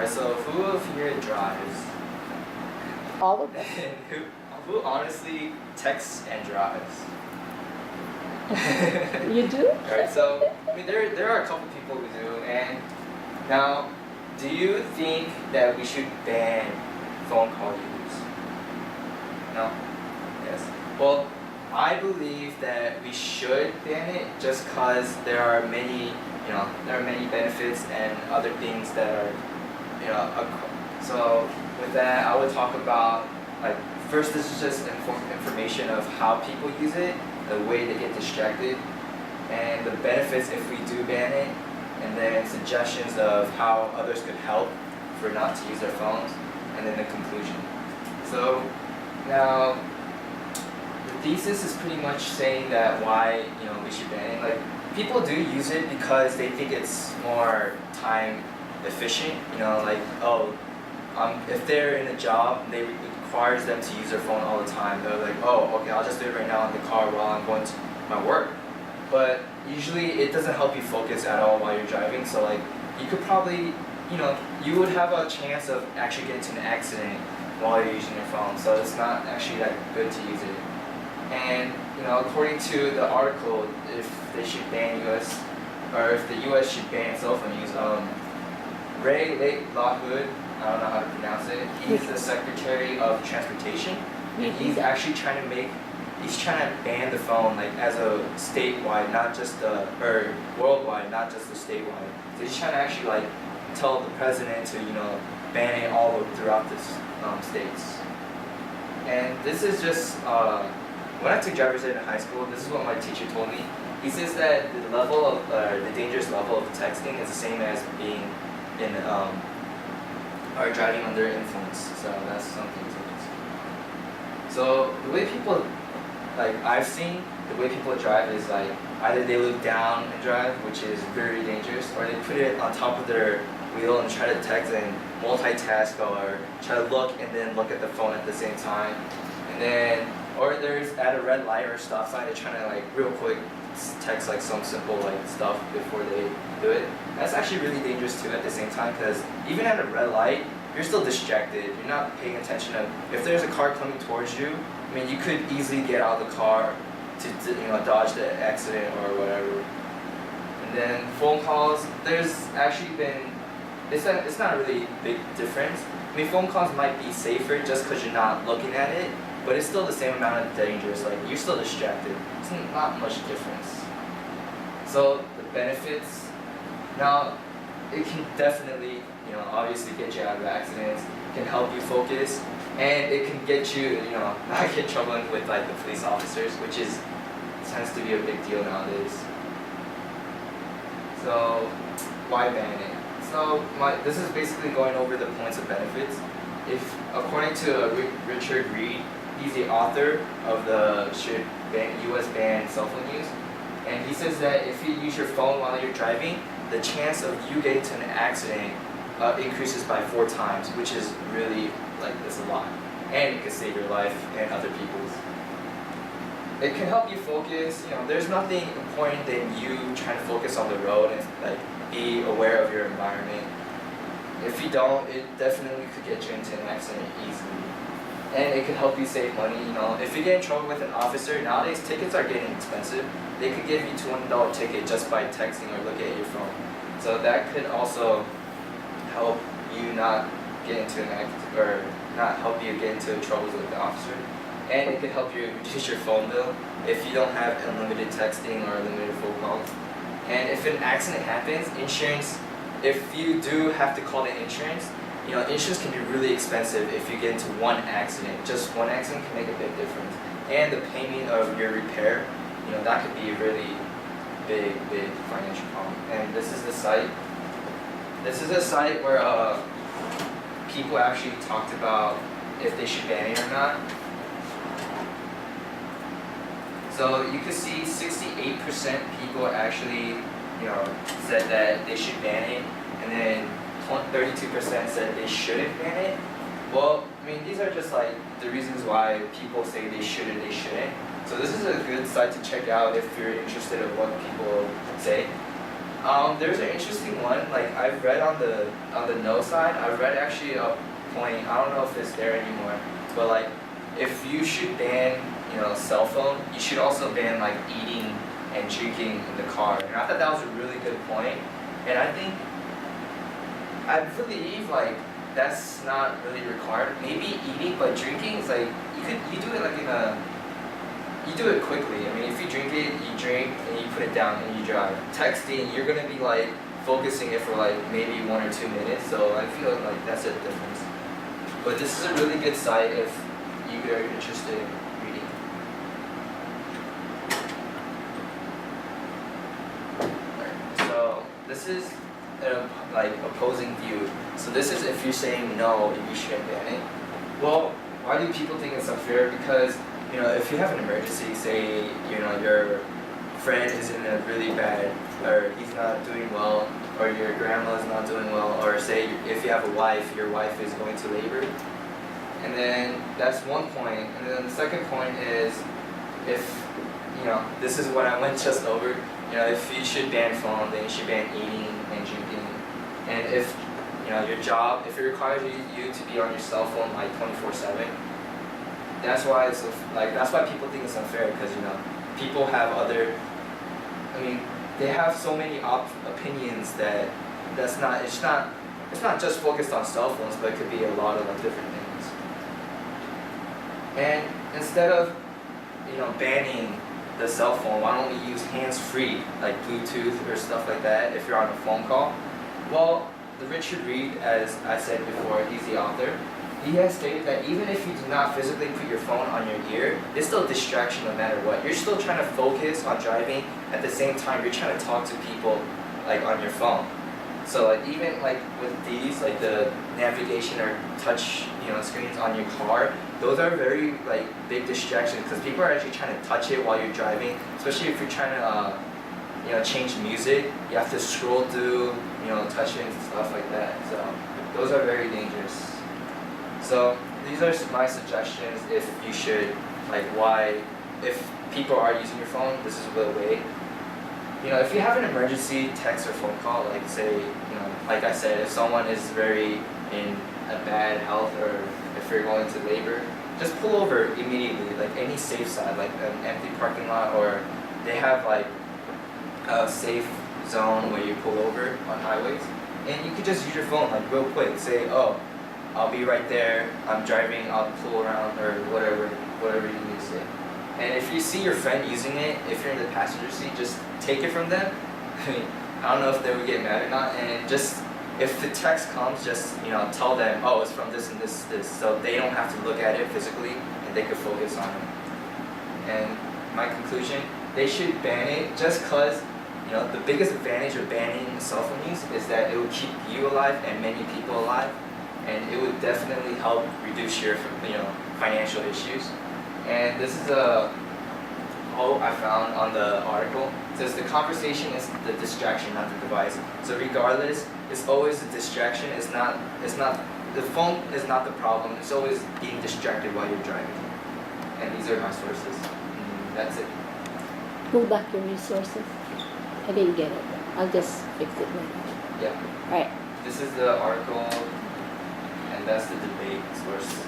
Alright, so who of here drives? All of them. And who honestly texts and drives? You do? Alright, so I mean there are a couple people who do, and now do you think that we should ban phone call use? No? Yes. Well, I believe that we should ban it just because there are many benefits and other things that are, so with that I would talk about, like, first this is just information of how people use it, the way they get distracted, and the benefits if we do ban it, and then suggestions of how others could help for not to use their phones, and then the conclusion. So now the thesis is pretty much saying that why we should ban it. Like, people do use it because they think it's more time efficient. If they're in a job, it requires them to use their phone all the time. They're like, oh, okay, I'll just do it right now in the car while I'm going to my work. But usually it doesn't help you focus at all while you're driving. So like, you could probably, you would have a chance of actually getting into an accident while you're using your phone. So it's not actually that good to use it. And according to the article, if they should ban US, or if the US should ban cell phone use, Reid, I don't know how to pronounce it. He's the Secretary of Transportation, and he's actually trying to ban the phone like as a statewide, not just or worldwide, not just the statewide. So he's trying to actually like tell the president to ban it all throughout the states. And this is just when I took driver's ed in high school, this is what my teacher told me. He says that the dangerous level of texting is the same as being in or driving under influence. So that's something to consider. So the way people, like I've seen, the way people drive is like either they look down and drive, which is very dangerous, or they put it on top of their wheel and try to text and multitask, or try to look and then look at the phone at the same time. And then, or there's at a red light or stop sign, they're trying to like real quick text like some simple like stuff before they do it. That's actually really dangerous too at the same time, because even at a red light, you're still distracted. You're not paying attention of if there's a car coming towards you. I mean, you could easily get out of the car to dodge the accident or whatever. And then phone calls, there's actually been, it's not a really big difference. I mean, phone calls might be safer just because you're not looking at it, but it's still the same amount of dangerous. Like, you're still distracted. It's not much difference. So the benefits, now it can definitely, obviously get you out of accidents, can help you focus, and it can get you, not get trouble with like the police officers, which tends to be a big deal nowadays. So why ban it? So this is basically going over the points of benefits. If according to Richard Reid, he's the author of the US ban cell phone use, and he says that if you use your phone while you're driving, the chance of you getting into an accident increases by 4 times, which is really, like, it's a lot. And it can save your life and other people's. It can help you focus. There's nothing important than you trying to focus on the road and like be aware of your environment. If you don't, it definitely could get you into an accident easily. And it could help you save money. If you get in trouble with an officer, nowadays tickets are getting expensive. They could give you $200 ticket just by texting or looking at your phone. So that could also help you not get into an accident, or not help you get into troubles with the officer. And it could help you reduce your phone bill if you don't have unlimited texting or unlimited phone calls. And if an accident happens, insurance, if you do have to call the insurance, insurance can be really expensive if you get into one accident. Just one accident can make a big difference. And the payment of your repair, that could be a really big financial problem. And this is the site. This is a site where people actually talked about if they should ban it or not. So you can see 68% people actually, said that they should ban it, and then 32% said they shouldn't ban it. Well, I mean, these are just like the reasons why people say they should and they shouldn't. So this is a good site to check out if you're interested in what people say. There's an interesting one. Like I've read on the no side, I've read actually a point. I don't know if it's there anymore, but like if you should ban, cell phone, you should also ban like eating and drinking in the car. And I thought that was a really good point. And I believe like that's not really required. Maybe eating, but drinking is like you do it like you do it quickly. I mean, if you drink it, you drink and you put it down and you drive. Texting, you're gonna be like focusing it for like maybe 1 or 2 minutes. So I feel like that's a difference. But this is a really good site if you are interested in reading. Alright, so this is like opposing view. So this is if you're saying no, you shouldn't ban it. Well, why do people think it's unfair? Because if you have an emergency, say your friend is in a really bad, or he's not doing well, or your grandma is not doing well, or say if you have a wife, your wife is going to labor, and then that's one point. And then the second point is if this is what I went just over. If you should ban phone, then you should ban eating and drinking. And if your job, if it requires you to be on your cell phone like 24/7, that's why it's that's why people think it's unfair, because people have other. I mean, they have so many opinions that it's not just focused on cell phones, but it could be a lot of different things. And instead of banning the cell phone, why don't we use hands-free like Bluetooth or stuff like that if you're on a phone call? Well, the Reid, as I said before, he's the author. He has stated that even if you do not physically put your phone on your ear, it's still a distraction no matter what. You're still trying to focus on driving. At the same time, you're trying to talk to people like on your phone. So like even like with these, like the navigation or touch screens on your car, those are very like big distractions, because people are actually trying to touch it while you're driving. Especially if you're trying to change music, you have to scroll through, touch it and stuff like that. So those are very dangerous. So these are my suggestions if you should, if people are using your phone, this is the way. If you have an emergency text or phone call, like say, like I said, if someone is very in a bad health, or if you're going to labor, just pull over immediately, like any safe side, like an empty parking lot, or they have like a safe zone where you pull over on highways, and you could just use your phone like real quick. Say, oh, I'll be right there, I'm driving, I'll pull around, or whatever you need to say. And if you see your friend using it, if you're in the passenger seat, just take it from them. I mean, I don't know if they would get mad or not, and just, if the text comes, just, tell them, oh, it's from this and this, so they don't have to look at it physically, and they can focus on it. And my conclusion, they should ban it just because, the biggest advantage of banning cell phone use is that it will keep you alive and many people alive. And it would definitely help reduce your financial issues. And this is a quote I found on the article. It says the conversation is the distraction, not the device. So regardless, it's always a distraction. It's not the phone is not the problem. It's always being distracted while you're driving. And these are my sources. That's it. Pull back your resources. I didn't get it. I'll just fix it later. Yeah. Alright. This is the article, and that's the debate source.